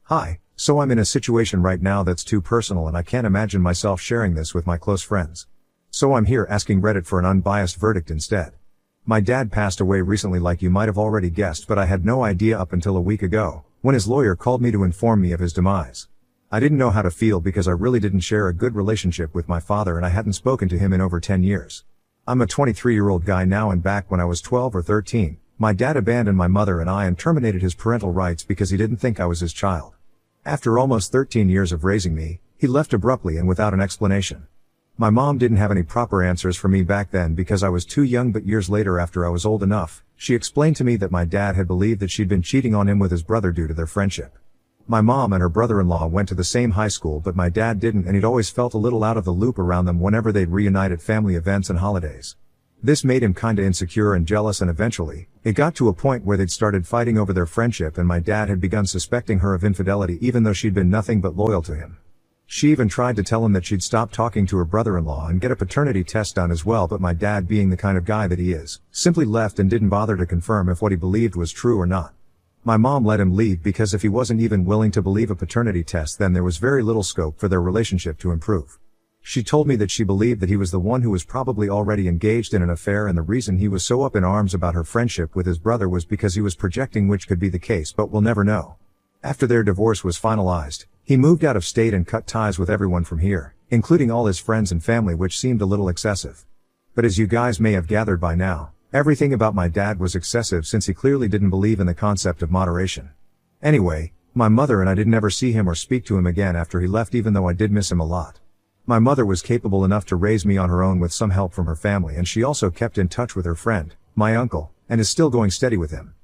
Hi, so I'm in a situation right now that's too personal and I can't imagine myself sharing this with my close friends. So I'm here asking Reddit for an unbiased verdict instead. My dad passed away recently, like you might have already guessed, but I had no idea up until a week ago, when his lawyer called me to inform me of his demise. I didn't know how to feel because I really didn't share a good relationship with my father and I hadn't spoken to him in over 10 years. I'm a 23-year-old guy now, and back when I was 12 or 13, my dad abandoned my mother and I and terminated his parental rights because he didn't think I was his child. After almost 13 years of raising me, he left abruptly and without an explanation. My mom didn't have any proper answers for me back then because I was too young, but years later, after I was old enough, she explained to me that my dad had believed that she'd been cheating on him with his brother due to their friendship. My mom and her brother-in-law went to the same high school, but my dad didn't, and he'd always felt a little out of the loop around them whenever they'd reunite at family events and holidays. This made him kinda insecure and jealous, and eventually, it got to a point where they'd started fighting over their friendship and my dad had begun suspecting her of infidelity even though she'd been nothing but loyal to him. She even tried to tell him that she'd stop talking to her brother-in-law and get a paternity test done as well, but my dad, being the kind of guy that he is, simply left and didn't bother to confirm if what he believed was true or not. My mom let him leave because if he wasn't even willing to believe a paternity test, then there was very little scope for their relationship to improve. She told me that she believed that he was the one who was probably already engaged in an affair, and the reason he was so up in arms about her friendship with his brother was because he was projecting, which could be the case, but we'll never know. After their divorce was finalized, he moved out of state and cut ties with everyone from here, including all his friends and family, which seemed a little excessive. But as you guys may have gathered by now, everything about my dad was excessive since he clearly didn't believe in the concept of moderation. Anyway, my mother and I didn't ever see him or speak to him again after he left, even though I did miss him a lot. My mother was capable enough to raise me on her own with some help from her family, and she also kept in touch with her friend, my uncle, and is still going steady with him.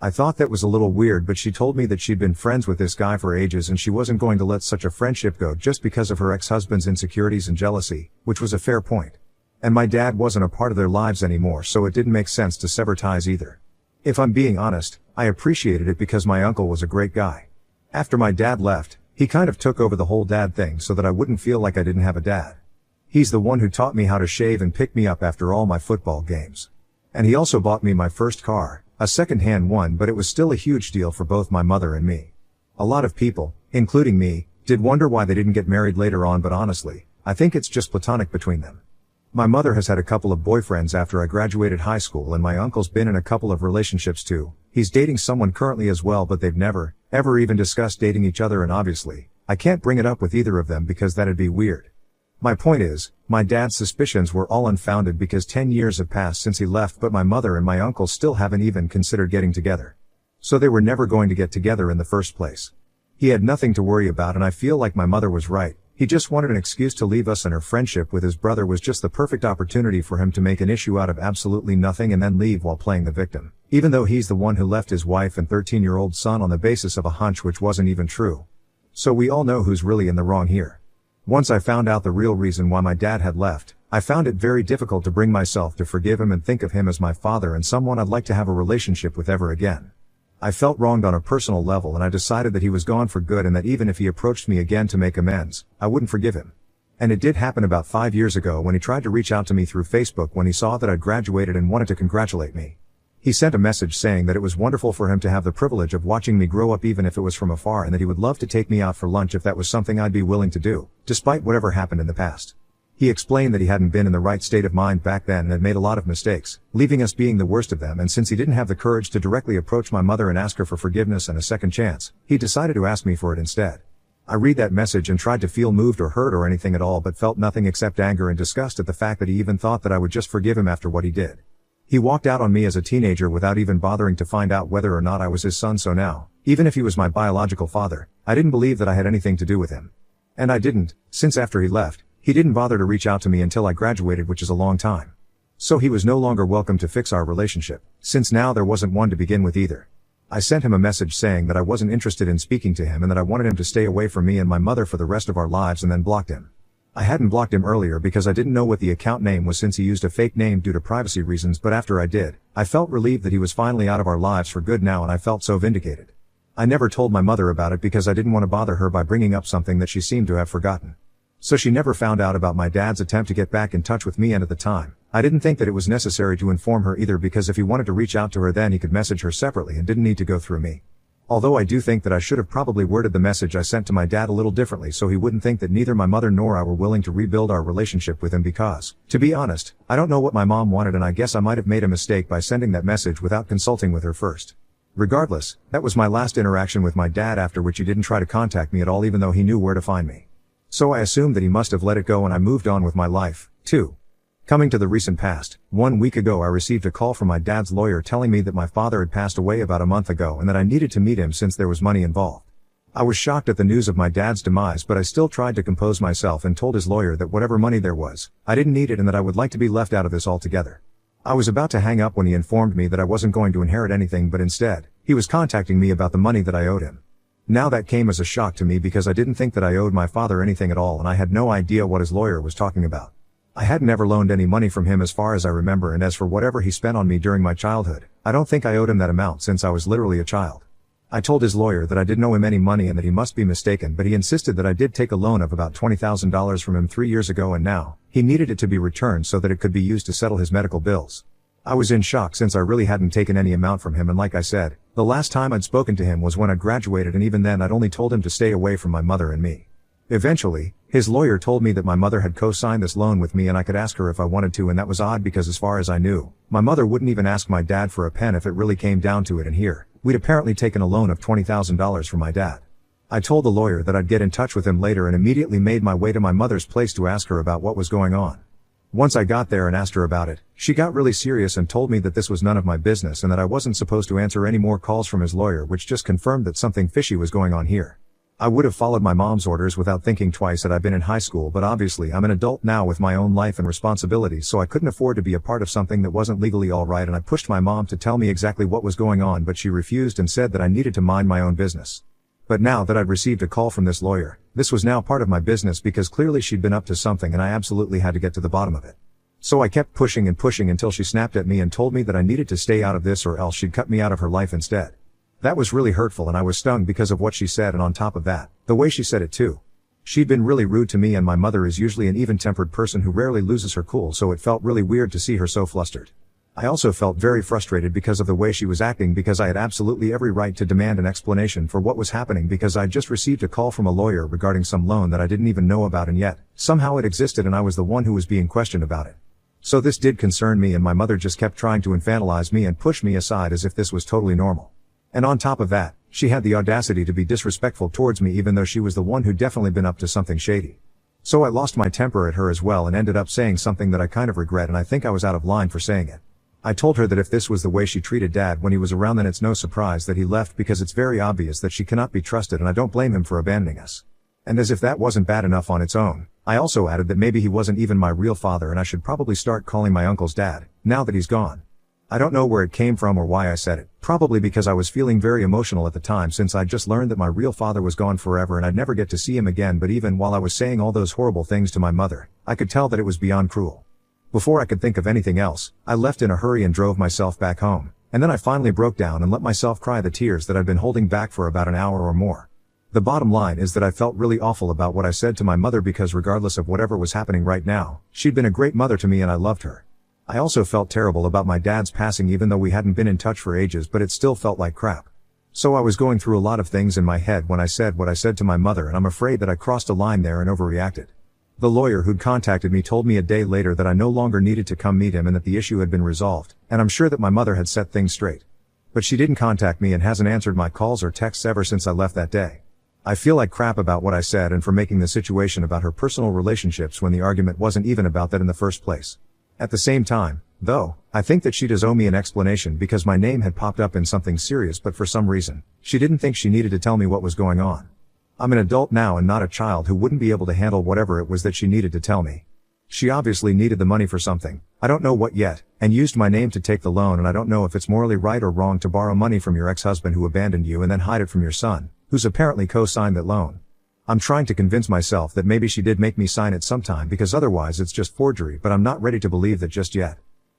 I thought that was a little weird, but she told me that she'd been friends with this guy for ages and she wasn't going to let such a friendship go just because of her ex-husband's insecurities and jealousy, which was a fair point. And my dad wasn't a part of their lives anymore, so it didn't make sense to sever ties either. If I'm being honest, I appreciated it because my uncle was a great guy. After my dad left, he kind of took over the whole dad thing so that I wouldn't feel like I didn't have a dad. He's the one who taught me how to shave and pick me up after all my football games. And he also bought me my first car, a second-hand one, but it was still a huge deal for both my mother and me. A lot of people, including me, did wonder why they didn't get married later on, but honestly, I think it's just platonic between them. My mother has had a couple of boyfriends after I graduated high school, and my uncle's been in a couple of relationships too. He's dating someone currently as well, but they've never, ever even discussed dating each other, and obviously, I can't bring it up with either of them because that'd be weird. My point is, my dad's suspicions were all unfounded because 10 years have passed since he left, but my mother and my uncle still haven't even considered getting together. So they were never going to get together in the first place. He had nothing to worry about, and I feel like my mother was right. He just wanted an excuse to leave us, and her friendship with his brother was just the perfect opportunity for him to make an issue out of absolutely nothing and then leave while playing the victim, even though he's the one who left his wife and 13-year-old son on the basis of a hunch which wasn't even true. So we all know who's really in the wrong here. Once I found out the real reason why my dad had left, I found it very difficult to bring myself to forgive him and think of him as my father and someone I'd like to have a relationship with ever again. I felt wronged on a personal level, and I decided that he was gone for good and that even if he approached me again to make amends, I wouldn't forgive him. And it did happen about 5 years ago when he tried to reach out to me through Facebook when he saw that I'd graduated and wanted to congratulate me. He sent a message saying that it was wonderful for him to have the privilege of watching me grow up even if it was from afar, and that he would love to take me out for lunch if that was something I'd be willing to do, despite whatever happened in the past. He explained that he hadn't been in the right state of mind back then and had made a lot of mistakes, leaving us being the worst of them, and since he didn't have the courage to directly approach my mother and ask her for forgiveness and a second chance, he decided to ask me for it instead. I read that message and tried to feel moved or hurt or anything at all, but felt nothing except anger and disgust at the fact that he even thought that I would just forgive him after what he did. He walked out on me as a teenager without even bothering to find out whether or not I was his son, so now, even if he was my biological father, I didn't believe that I had anything to do with him. And I didn't, since after he left, he didn't bother to reach out to me until I graduated, which is a long time. So he was no longer welcome to fix our relationship, since now there wasn't one to begin with either. I sent him a message saying that I wasn't interested in speaking to him and that I wanted him to stay away from me and my mother for the rest of our lives, and then blocked him. I hadn't blocked him earlier because I didn't know what the account name was since he used a fake name due to privacy reasons, but after I did, I felt relieved that he was finally out of our lives for good now, and I felt so vindicated. I never told my mother about it because I didn't want to bother her by bringing up something that she seemed to have forgotten. So she never found out about my dad's attempt to get back in touch with me, and at the time, I didn't think that it was necessary to inform her either, because if he wanted to reach out to her then he could message her separately and didn't need to go through me. Although I do think that I should have probably worded the message I sent to my dad a little differently so he wouldn't think that neither my mother nor I were willing to rebuild our relationship with him because, to be honest, I don't know what my mom wanted and I guess I might have made a mistake by sending that message without consulting with her first. Regardless, that was my last interaction with my dad, after which he didn't try to contact me at all even though he knew where to find me. So I assumed that he must have let it go and I moved on with my life, too. Coming to the recent past, 1 week ago I received a call from my dad's lawyer telling me that my father had passed away about a month ago and that I needed to meet him since there was money involved. I was shocked at the news of my dad's demise, but I still tried to compose myself and told his lawyer that whatever money there was, I didn't need it and that I would like to be left out of this altogether. I was about to hang up when he informed me that I wasn't going to inherit anything, but instead, he was contacting me about the money that I owed him. Now that came as a shock to me because I didn't think that I owed my father anything at all and I had no idea what his lawyer was talking about. I hadn't ever loaned any money from him as far as I remember, and as for whatever he spent on me during my childhood, I don't think I owed him that amount since I was literally a child. I told his lawyer that I didn't owe him any money and that he must be mistaken, but he insisted that I did take a loan of about $20,000 from him 3 years ago and now, he needed it to be returned so that it could be used to settle his medical bills. I was in shock since I really hadn't taken any amount from him, and like I said, the last time I'd spoken to him was when I graduated, and even then I'd only told him to stay away from my mother and me. Eventually, his lawyer told me that my mother had co-signed this loan with me and I could ask her if I wanted to, and that was odd because as far as I knew, my mother wouldn't even ask my dad for a pen if it really came down to it, and here, we'd apparently taken a loan of $20,000 from my dad. I told the lawyer that I'd get in touch with him later and immediately made my way to my mother's place to ask her about what was going on. Once I got there and asked her about it, she got really serious and told me that this was none of my business and that I wasn't supposed to answer any more calls from his lawyer, which just confirmed that something fishy was going on here. I would have followed my mom's orders without thinking twice had I been in high school, but obviously I'm an adult now with my own life and responsibilities, so I couldn't afford to be a part of something that wasn't legally alright, and I pushed my mom to tell me exactly what was going on, but she refused and said that I needed to mind my own business. But now that I'd received a call from this lawyer, this was now part of my business because clearly she'd been up to something and I absolutely had to get to the bottom of it. So I kept pushing and pushing until she snapped at me and told me that I needed to stay out of this or else she'd cut me out of her life instead. That was really hurtful and I was stung because of what she said, and on top of that, the way she said it too. She'd been really rude to me, and my mother is usually an even-tempered person who rarely loses her cool, so it felt really weird to see her so flustered. I also felt very frustrated because of the way she was acting, because I had absolutely every right to demand an explanation for what was happening because I'd just received a call from a lawyer regarding some loan that I didn't even know about, and yet, somehow it existed and I was the one who was being questioned about it. So this did concern me, and my mother just kept trying to infantilize me and push me aside as if this was totally normal. And on top of that, she had the audacity to be disrespectful towards me even though she was the one who'd definitely been up to something shady. So I lost my temper at her as well and ended up saying something that I kind of regret, and I think I was out of line for saying it. I told her that if this was the way she treated Dad when he was around, then it's no surprise that he left because it's very obvious that she cannot be trusted, and I don't blame him for abandoning us. And as if that wasn't bad enough on its own, I also added that maybe he wasn't even my real father and I should probably start calling my uncle's dad, now that he's gone. I don't know where it came from or why I said it, probably because I was feeling very emotional at the time since I'd just learned that my real father was gone forever and I'd never get to see him again, but even while I was saying all those horrible things to my mother, I could tell that it was beyond cruel. Before I could think of anything else, I left in a hurry and drove myself back home, and then I finally broke down and let myself cry the tears that I'd been holding back for about an hour or more. The bottom line is that I felt really awful about what I said to my mother because regardless of whatever was happening right now, she'd been a great mother to me and I loved her. I also felt terrible about my dad's passing even though we hadn't been in touch for ages, but it still felt like crap. So I was going through a lot of things in my head when I said what I said to my mother, and I'm afraid that I crossed a line there and overreacted. The lawyer who'd contacted me told me a day later that I no longer needed to come meet him and that the issue had been resolved, and I'm sure that my mother had set things straight. But she didn't contact me and hasn't answered my calls or texts ever since I left that day. I feel like crap about what I said and for making the situation about her personal relationships when the argument wasn't even about that in the first place. At the same time, though, I think that she does owe me an explanation because my name had popped up in something serious, but for some reason, she didn't think she needed to tell me what was going on. I'm an adult now and not a child who wouldn't be able to handle whatever it was that she needed to tell me. She obviously needed the money for something, I don't know what yet, and used my name to take the loan, and I don't know if it's morally right or wrong to borrow money from your ex-husband who abandoned you and then hide it from your son, who's apparently co-signed that loan. I'm trying to convince myself that maybe she did make me sign it sometime because otherwise it's just forgery, but I'm not ready to believe that just yet.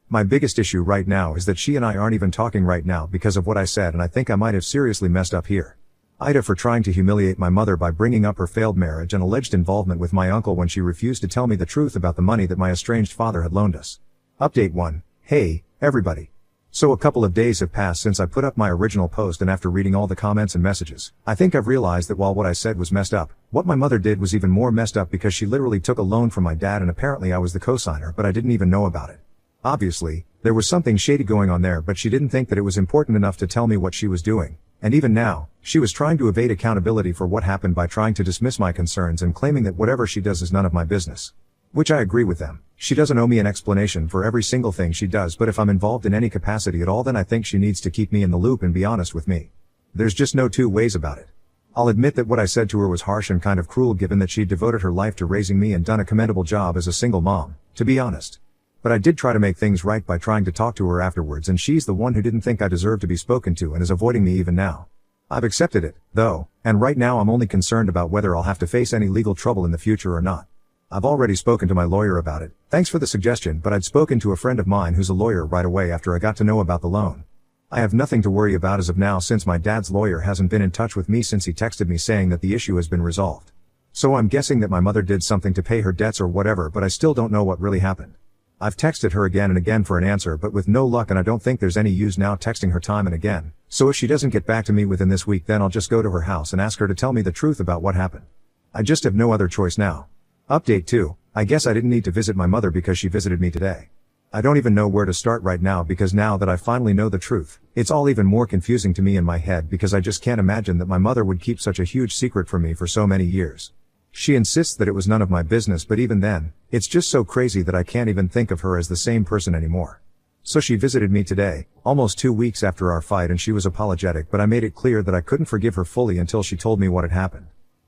My biggest issue right now is that she and I aren't even talking right now because of what I said, and I think I might have seriously messed up here. Ida for trying to humiliate my mother by bringing up her failed marriage and alleged involvement with my uncle when she refused to tell me the truth about the money that my estranged father had loaned us. Update 1. Hey, everybody. So a couple of days have passed since I put up my original post, and after reading all the comments and messages, I think I've realized that while what I said was messed up, what my mother did was even more messed up, because she literally took a loan from my dad and apparently I was the cosigner, but I didn't even know about it. Obviously, there was something shady going on there, but she didn't think that it was important enough to tell me what she was doing. And even now, she was trying to evade accountability for what happened by trying to dismiss my concerns and claiming that whatever she does is none of my business. Which I agree with them. She doesn't owe me an explanation for every single thing she does, but if I'm involved in any capacity at all, then I think she needs to keep me in the loop and be honest with me. There's just no two ways about it. I'll admit that what I said to her was harsh and kind of cruel, given that she'd devoted her life to raising me and done a commendable job as a single mom, to be honest. But I did try to make things right by trying to talk to her afterwards, and she's the one who didn't think I deserved to be spoken to and is avoiding me even now. I've accepted it, though, and right now I'm only concerned about whether I'll have to face any legal trouble in the future or not. I've already spoken to my lawyer about it. Thanks for the suggestion, but I'd spoken to a friend of mine who's a lawyer right away after I got to know about the loan. I have nothing to worry about as of now, since my dad's lawyer hasn't been in touch with me since he texted me saying that the issue has been resolved. So I'm guessing that my mother did something to pay her debts or whatever, but I still don't know what really happened. I've texted her again and again for an answer, but with no luck, and I don't think there's any use now texting her time and again. So if she doesn't get back to me within this week, then I'll just go to her house and ask her to tell me the truth about what happened. I just have no other choice now. Update 2. I guess I didn't need to visit my mother because she visited me today. I don't even know where to start right now, because now that I finally know the truth, it's all even more confusing to me in my head, because I just can't imagine that my mother would keep such a huge secret from me for so many years. She insists that it was none of my business, but even then, it's just so crazy that I can't even think of her as the same person anymore. So she visited me today, almost 2 weeks after our fight, and she was apologetic, but I made it clear that I couldn't forgive her fully until she told me what had happened.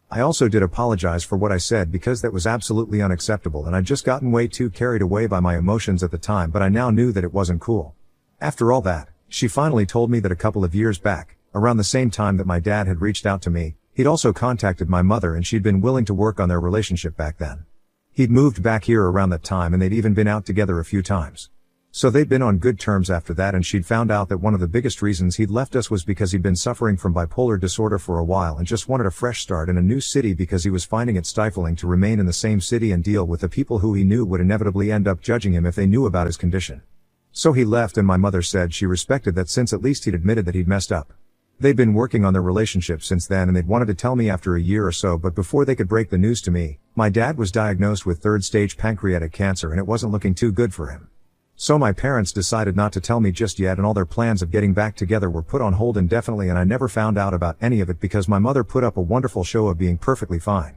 I also did apologize for what I said, because that was absolutely unacceptable, and I'd just gotten way too carried away by my emotions at the time, but I now knew that it wasn't cool. After all that, she finally told me that a couple of years back, around the same time that my dad had reached out to me, he'd also contacted my mother, and she'd been willing to work on their relationship back then. He'd moved back here around that time, and they'd even been out together a few times. So they'd been on good terms after that, and she'd found out that one of the biggest reasons he'd left us was because he'd been suffering from bipolar disorder for a while and just wanted a fresh start in a new city, because he was finding it stifling to remain in the same city and deal with the people who he knew would inevitably end up judging him if they knew about his condition. So he left, and my mother said she respected that, since at least he'd admitted that he'd messed up. They'd been working on their relationship since then, and they'd wanted to tell me after a year or so, but before they could break the news to me, my dad was diagnosed with 3rd-stage pancreatic cancer, and it wasn't looking too good for him. So my parents decided not to tell me just yet, and all their plans of getting back together were put on hold indefinitely, and I never found out about any of it because my mother put up a wonderful show of being perfectly fine.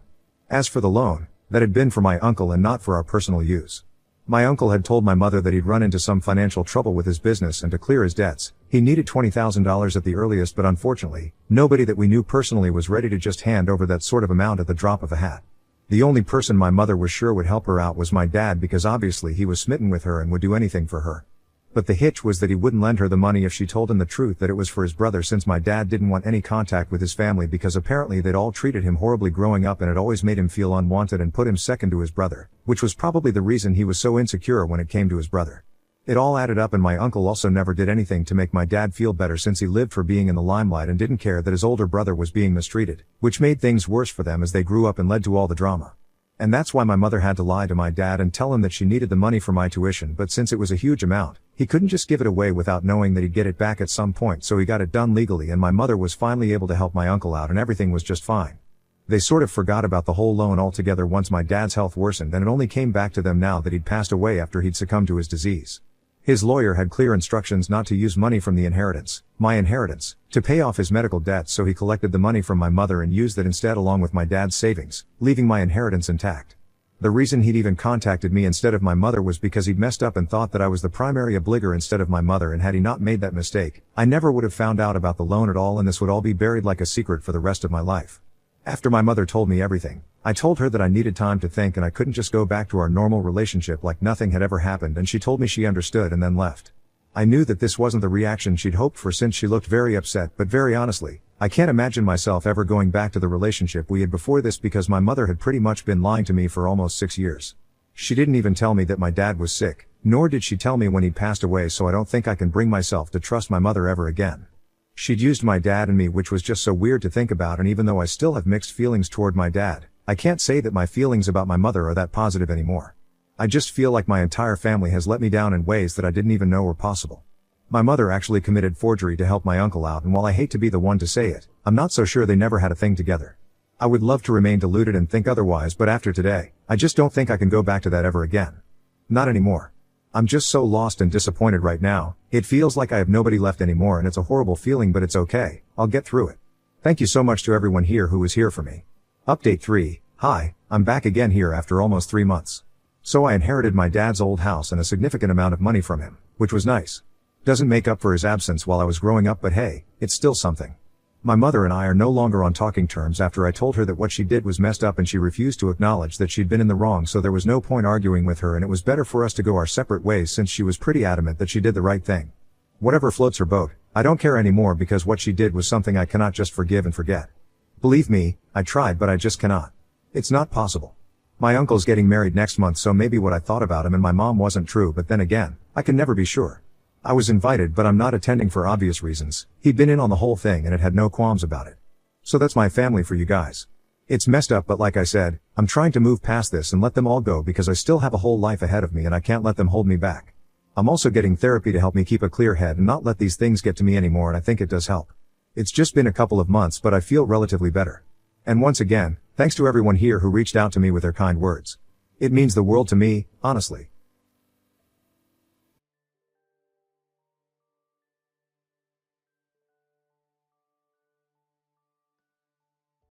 As for the loan, that had been for my uncle and not for our personal use. My uncle had told my mother that he'd run into some financial trouble with his business, and to clear his debts, he needed $20,000 at the earliest, but unfortunately, nobody that we knew personally was ready to just hand over that sort of amount at the drop of a hat. The only person my mother was sure would help her out was my dad, because obviously he was smitten with her and would do anything for her. But the hitch was that he wouldn't lend her the money if she told him the truth that it was for his brother, since my dad didn't want any contact with his family, because apparently they'd all treated him horribly growing up, and it always made him feel unwanted and put him second to his brother, which was probably the reason he was so insecure when it came to his brother. It all added up, and my uncle also never did anything to make my dad feel better, since he lived for being in the limelight and didn't care that his older brother was being mistreated, which made things worse for them as they grew up and led to all the drama. And that's why my mother had to lie to my dad and tell him that she needed the money for my tuition, but since it was a huge amount, he couldn't just give it away without knowing that he'd get it back at some point, so he got it done legally, and my mother was finally able to help my uncle out, and everything was just fine. They sort of forgot about the whole loan altogether once my dad's health worsened, and it only came back to them now that he'd passed away after he'd succumbed to his disease. His lawyer had clear instructions not to use money from the inheritance, my inheritance, to pay off his medical debts, so he collected the money from my mother and used that instead along with my dad's savings, leaving my inheritance intact. The reason he'd even contacted me instead of my mother was because he'd messed up and thought that I was the primary obligor instead of my mother, and had he not made that mistake, I never would have found out about the loan at all, and this would all be buried like a secret for the rest of my life. After my mother told me everything, I told her that I needed time to think, and I couldn't just go back to our normal relationship like nothing had ever happened, and she told me she understood and then left. I knew that this wasn't the reaction she'd hoped for, since she looked very upset, but very honestly, I can't imagine myself ever going back to the relationship we had before this, because my mother had pretty much been lying to me for almost 6 years. She didn't even tell me that my dad was sick, nor did she tell me when he'd passed away, so I don't think I can bring myself to trust my mother ever again. She'd used my dad and me, which was just so weird to think about, and even though I still have mixed feelings toward my dad, I can't say that my feelings about my mother are that positive anymore. I just feel like my entire family has let me down in ways that I didn't even know were possible. My mother actually committed forgery to help my uncle out, and while I hate to be the one to say it, I'm not so sure they never had a thing together. I would love to remain deluded and think otherwise, but after today, I just don't think I can go back to that ever again. Not anymore. I'm just so lost and disappointed right now. It feels like I have nobody left anymore, and it's a horrible feeling, but it's okay. I'll get through it. Thank you so much to everyone here who was here for me. Update 3. Hi, I'm back again here after almost 3 months. So I inherited my dad's old house and a significant amount of money from him, which was nice. Doesn't make up for his absence while I was growing up, but hey, it's still something. My mother and I are no longer on talking terms after I told her that what she did was messed up, and she refused to acknowledge that she'd been in the wrong, so there was no point arguing with her, and it was better for us to go our separate ways since she was pretty adamant that she did the right thing. Whatever floats her boat, I don't care anymore because what she did was something I cannot just forgive and forget. Believe me, I tried, but I just cannot. It's not possible. My uncle's getting married next month, so maybe what I thought about him and my mom wasn't true, but then again, I can never be sure. I was invited, but I'm not attending for obvious reasons. He'd been in on the whole thing and had had no qualms about it. So that's my family for you guys. It's messed up, but like I said, I'm trying to move past this and let them all go because I still have a whole life ahead of me and I can't let them hold me back. I'm also getting therapy to help me keep a clear head and not let these things get to me anymore, and I think it does help. It's just been a couple of months, but I feel relatively better. And once again, thanks to everyone here who reached out to me with their kind words. It means the world to me, honestly.